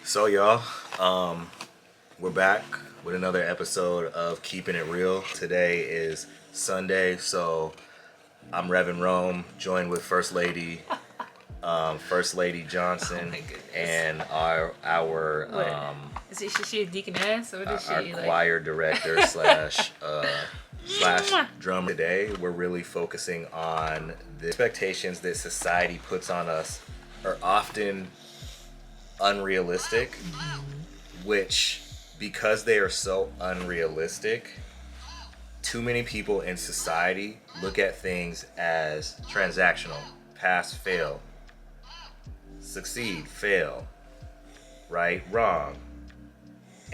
So y'all, we're back with another episode of Keeping It Real. Today is Sunday, so I'm Reverend Rome, joined with First Lady Johnson, and our Is she a deaconess or is our she choir director slash drummer. Today, we're really focusing on the expectations that society puts on us are often unrealistic, which, because they are so unrealistic, too many people in society look at things as transactional: pass, fail, succeed, fail, right, wrong.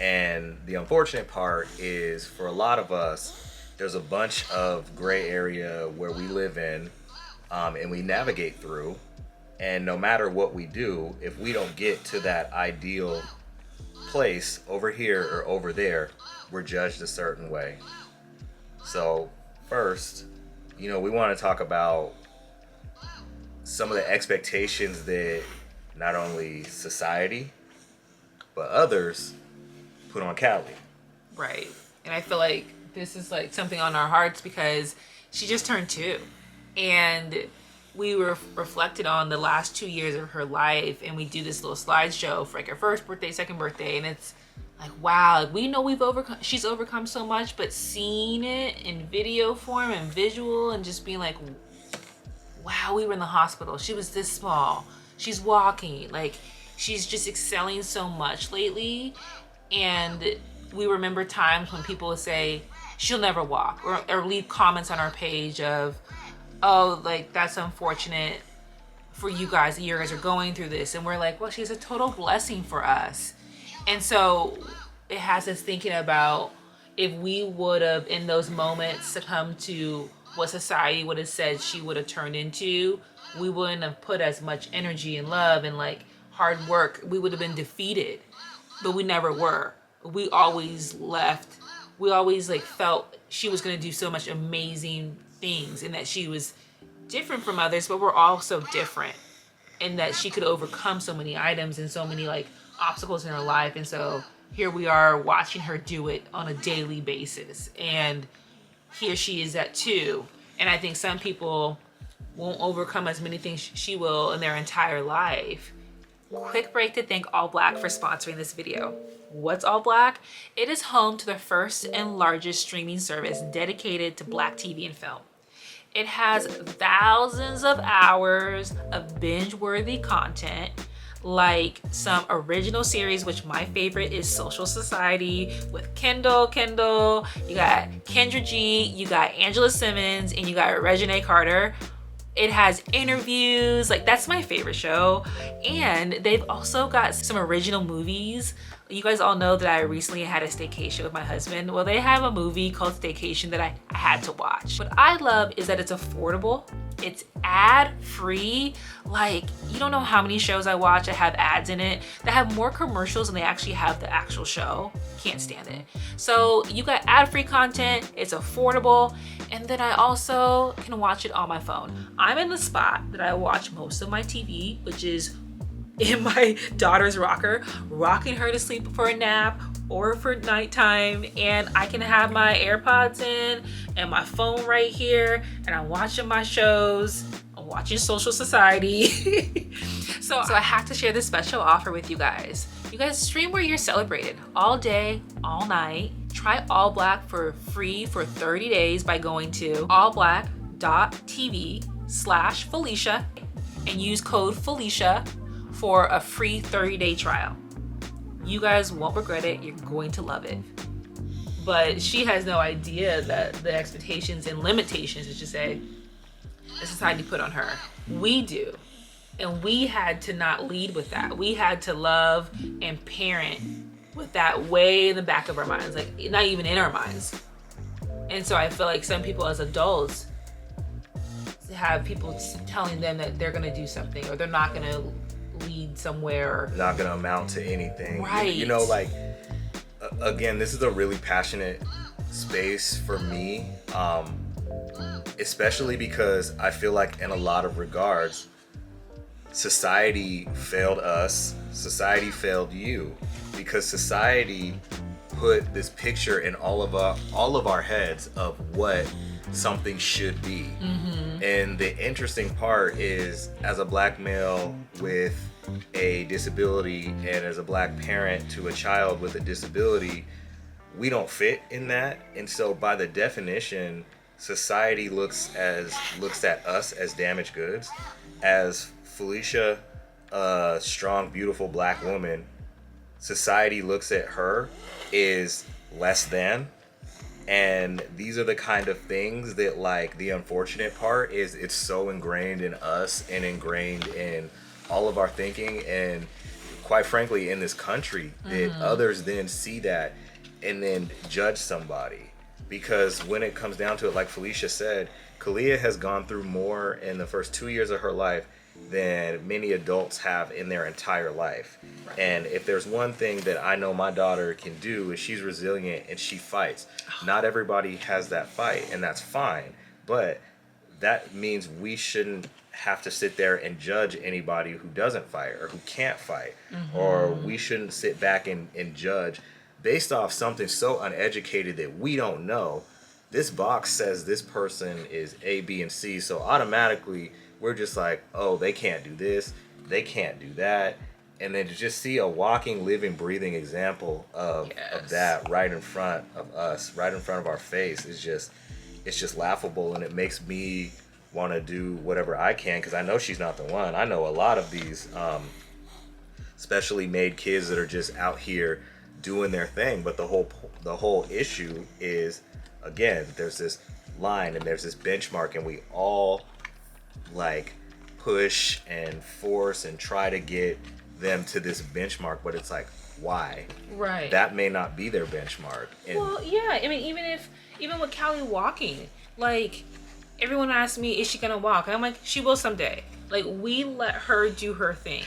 And the unfortunate part is, for a lot of us, there's a bunch of gray area where we live in, and we navigate through. And no matter what we do, if we don't get to that ideal place over here or over there, we're judged a certain way. So first, we want to talk about some of the expectations that not only society, but others put on Callie. Right. And I feel like this is like something on our hearts because she just turned 2. And we were reflected on the last 2 years of her life, and we do this little slideshow for like her first birthday, second birthday, and it's like, wow, we know she's overcome so much, but seeing it in video form and visual and just being like, wow, we were in the hospital. She was this small. She's walking. Like, she's just excelling so much lately. And we remember times when people would say, she'll never walk, or leave comments on our page of, oh, like, that's unfortunate for you guys that you guys are going through this. And we're like, well, she's a total blessing for us. And so it has us thinking about, if we would have in those moments succumbed to what society would have said she would have turned into, we wouldn't have put as much energy and love and like hard work. We would have been defeated, but we never were. We always like felt she was going to do so much amazing things, and that she was different from others, but we're all so different, and that she could overcome so many items and so many like obstacles in her life. And so here we are watching her do it on a daily basis, and here she is at 2. And I think some people won't overcome as many things she will in their entire life. Quick break to thank All Black for sponsoring this video. What's All Black? It is home to the first and largest streaming service dedicated to Black TV and film. It has thousands of hours of binge-worthy content, like some original series, which my favorite is Social Society with Kendall. You got Kendra G, you got Angela Simmons, and you got Reginae Carter. It has interviews, like that's my favorite show. And they've also got some original movies. You guys all know that I recently had a staycation with my husband. Well, they have a movie called Staycation that I had to watch. What I love is that it's affordable. It's ad-free. Like, you don't know how many shows I watch that have ads in it that have more commercials than they actually have the actual show. Can't stand it. So you got ad-free content, it's affordable, and then I also can watch it on my phone. I'm in the spot that I watch most of my TV, which is in my daughter's rocker, rocking her to sleep for a nap or for nighttime, and I can have my AirPods in and my phone right here, and I'm watching my shows. I'm watching Social Society. So I have to share this special offer with you guys. You guys stream where you're celebrated all day, all night. Try All Black for free for 30 days by going to allblack.tv/Felicia and use code Felicia for a free 30-day trial. You guys won't regret it. You're going to love it. But she has no idea that the expectations and limitations, as you say, the society put on her. We do. And we had to not lead with that. We had to love and parent with that way in the back of our minds, like not even in our minds. And so I feel like some people as adults have people telling them that they're gonna do something or they're not gonna lead somewhere. Not gonna amount to anything. Right. Like, again, this is a really passionate space for me, especially because I feel like in a lot of regards, society failed us, society failed you, because society put this picture in all of our heads of what something should be. And the interesting part is, as a black male with a disability and as a black parent to a child with a disability, we don't fit in that. And so by the definition, society looks at us as damaged goods. As Felicia, a strong, beautiful black woman, society looks at her is less than. And these are the kind of things that, like, the unfortunate part is it's so ingrained in us and ingrained in all of our thinking and, quite frankly, in this country, that others then see that and then judge somebody. Because when it comes down to it, like Felicia said, Kalia has gone through more in the first 2 years of her life than many adults have in their entire life. Right. And if there's one thing that I know my daughter can do is she's resilient and she fights. Not everybody has that fight, and that's fine. But that means we shouldn't have to sit there and judge anybody who doesn't fight or who can't fight. Or we shouldn't sit back and judge based off something so uneducated that we don't know. This box says this person is A, B, and C, so automatically we're just like, oh, they can't do this, they can't do that. And then to just see a walking, living, breathing example of that right in front of us, right in front of our face, is just laughable. And it makes me want to do whatever I can, because I know she's not the one. I know a lot of these specially made kids that are just out here doing their thing. But the whole issue is, again, there's this line and there's this benchmark, and we all like push and force and try to get them to this benchmark, but it's like, why? Right. That may not be their benchmark. And well, yeah. I mean, even with Callie walking, like, everyone asks me, is she gonna walk? And I'm like, she will someday. Like, we let her do her thing.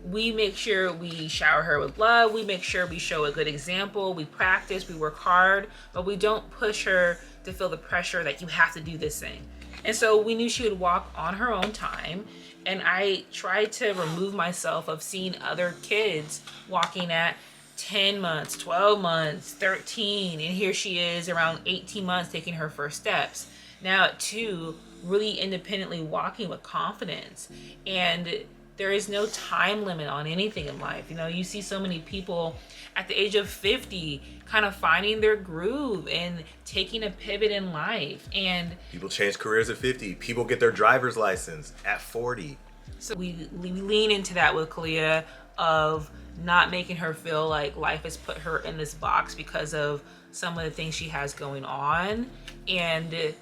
We make sure we shower her with love. We make sure we show a good example. We practice, we work hard, but we don't push her to feel the pressure that you have to do this thing. And so we knew she would walk on her own time. And I tried to remove myself of seeing other kids walking at 10 months, 12 months, 13. And here she is around 18 months taking her first steps. Now at 2, really independently walking with confidence. And there is no time limit on anything in life. You know, you see so many people at the age of 50 kind of finding their groove and taking a pivot in life. And people change careers at 50. People get their driver's license at 40. So we lean into that with Kalia, of not making her feel like life has put her in this box because of some of the things she has going on. And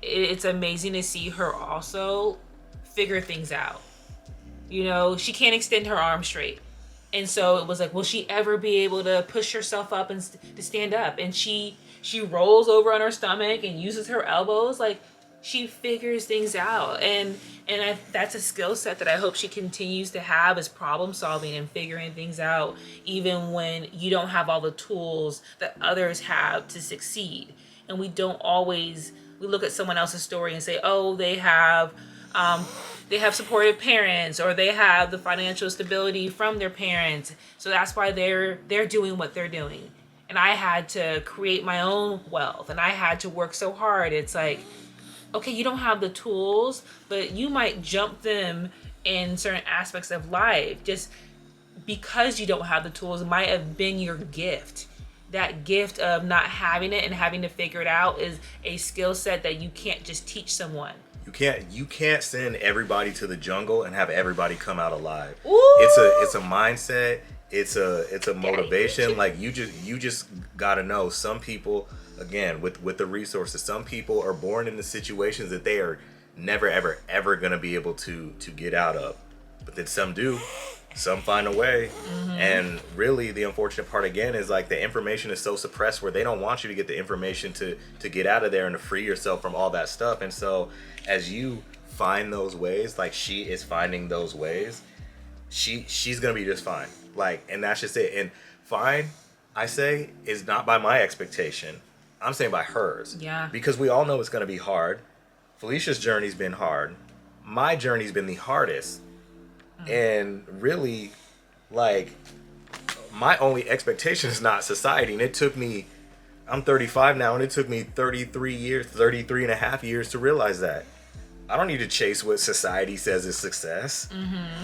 it's amazing to see her also figure things out. You know, she can't extend her arm straight. And so it was like, will she ever be able to push herself up and to stand up? And she rolls over on her stomach and uses her elbows. Like, she figures things out. And that's a skill set that I hope she continues to have, is problem solving and figuring things out, even when you don't have all the tools that others have to succeed. And we don't always, we look at someone else's story and say, oh, they have supportive parents, or they have the financial stability from their parents, so that's why they're doing what they're doing. And I had to create my own wealth, and I had to work so hard. It's like, okay, you don't have the tools, but you might jump them in certain aspects of life. Just because you don't have the tools, it might have been your gift. That gift of not having it and having to figure it out is a skill set that you can't just teach someone. You can't send everybody to the jungle and have everybody come out alive. Ooh. It's a mindset. It's a motivation. Like, you just gotta know, some people, again, with the resources, some people are born into situations that they are never ever gonna be able to get out of. But then some do. Some find a way. And really, the unfortunate part, again, is like the information is so suppressed where they don't want you to get the information to get out of there and to free yourself from all that stuff. And so as you find those ways, like she is finding those ways, she's gonna be just fine. Like, and that's just it. And fine, I say, is not by my expectation. I'm saying by hers. Yeah. Because we all know it's gonna be hard. Felicia's journey's been hard. My journey's been the hardest. And really, like, my only expectation is not society. And it took me, I'm 35 now, and it took me 33 and a half years to realize that. I don't need to chase what society says is success.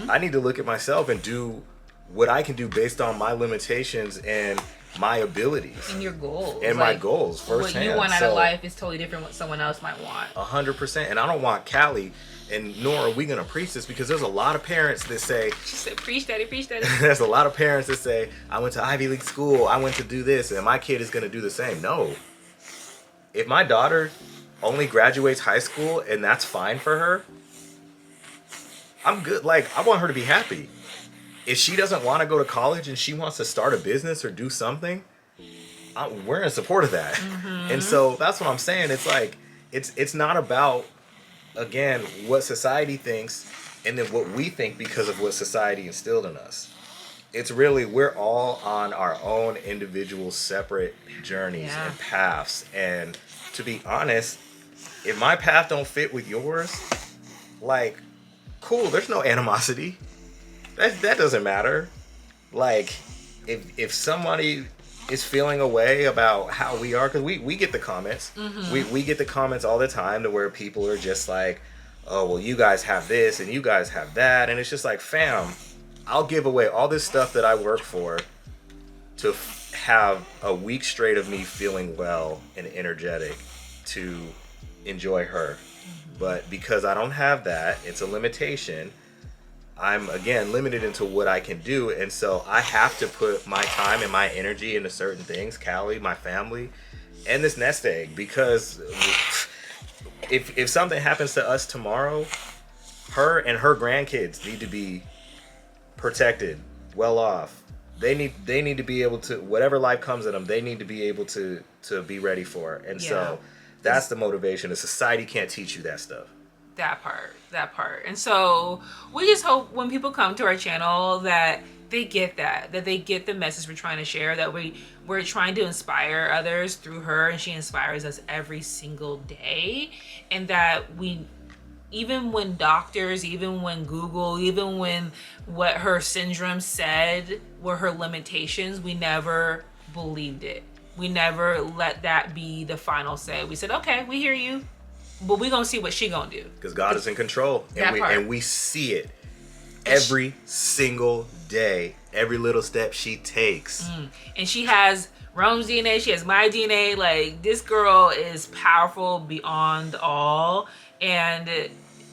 I need to look at myself and do what I can do based on my limitations and my abilities. And your goals. And my goals firsthand. What you want out of life is totally different what someone else might want. 100%. And I don't want Callie, and nor are we going to preach this, because there's a lot of parents that say... She said, preach, daddy, preach, daddy. There's a lot of parents that say, I went to Ivy League school, I went to do this, and my kid is going to do the same. No. If my daughter only graduates high school and that's fine for her, I'm good. Like, I want her to be happy. If she doesn't want to go to college and she wants to start a business or do something, we're in support of that. And so that's what I'm saying. It's like, it's not about, again, what society thinks and then what we think because of what society instilled in us. It's really, we're all on our own individual separate journeys and paths. And to be honest, if my path don't fit with yours, like, cool, there's no animosity. That doesn't matter. Like, if somebody is feeling a way about how we are, because we get the comments. We get the comments all the time to where people are just like, oh, well, you guys have this and you guys have that. And it's just like, fam, I'll give away all this stuff that I work for to have a week straight of me feeling well and energetic to enjoy her. But because I don't have that, it's a limitation. I'm, again, limited into what I can do. And so I have to put my time and my energy into certain things, Callie, my family, and this nest egg. Because if something happens to us tomorrow, her and her grandkids need to be protected, well off. They need to be able to, whatever life comes at them, they need to be able to be ready for it. And so that's the motivation. The society can't teach you that stuff. That part. And so we just hope when people come to our channel that they get that they get the message we're trying to share, that we're trying to inspire others through her, and she inspires us every single day. And that we, even when doctors, even when Google, even when what her syndrome said were her limitations, we never believed it. We never let that be the final say. We said, okay, we hear you, but we're going to see what she going to do. Because God is in control. And we see it every single day, every little step she takes. And she has Rome's DNA, she has my DNA. Like, this girl is powerful beyond all. And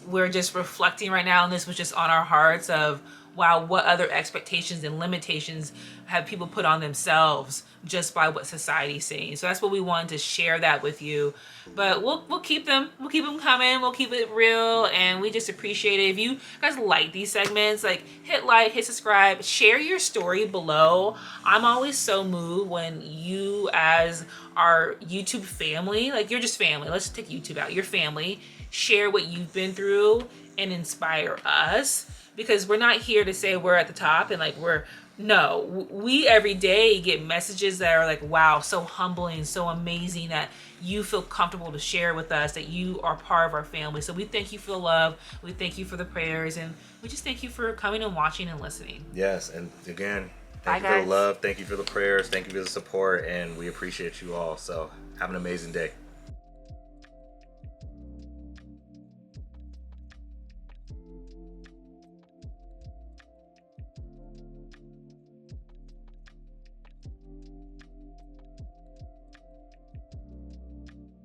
we're just reflecting right now, and this was just on our hearts of, wow, what other expectations and limitations have people put on themselves just by what society's saying. So that's what we wanted to share that with you. But we'll keep them coming. We'll keep it real, and we just appreciate it. If you guys like these segments, like, hit like, hit subscribe, share your story below. I'm always so moved when you, as our YouTube family, like, you're just family. Let's take YouTube out. Your family, share what you've been through and inspire us. Because we're not here to say we're at the top and like we every day get messages that are like, wow, so humbling, so amazing that you feel comfortable to share with us, that you are part of our family. So we thank you for the love, we thank you for the prayers, and we just thank you for coming and watching and listening. Yes, and again, thank you for the love, thank you for the prayers, thank you for the support, and we appreciate you all. So have an amazing day.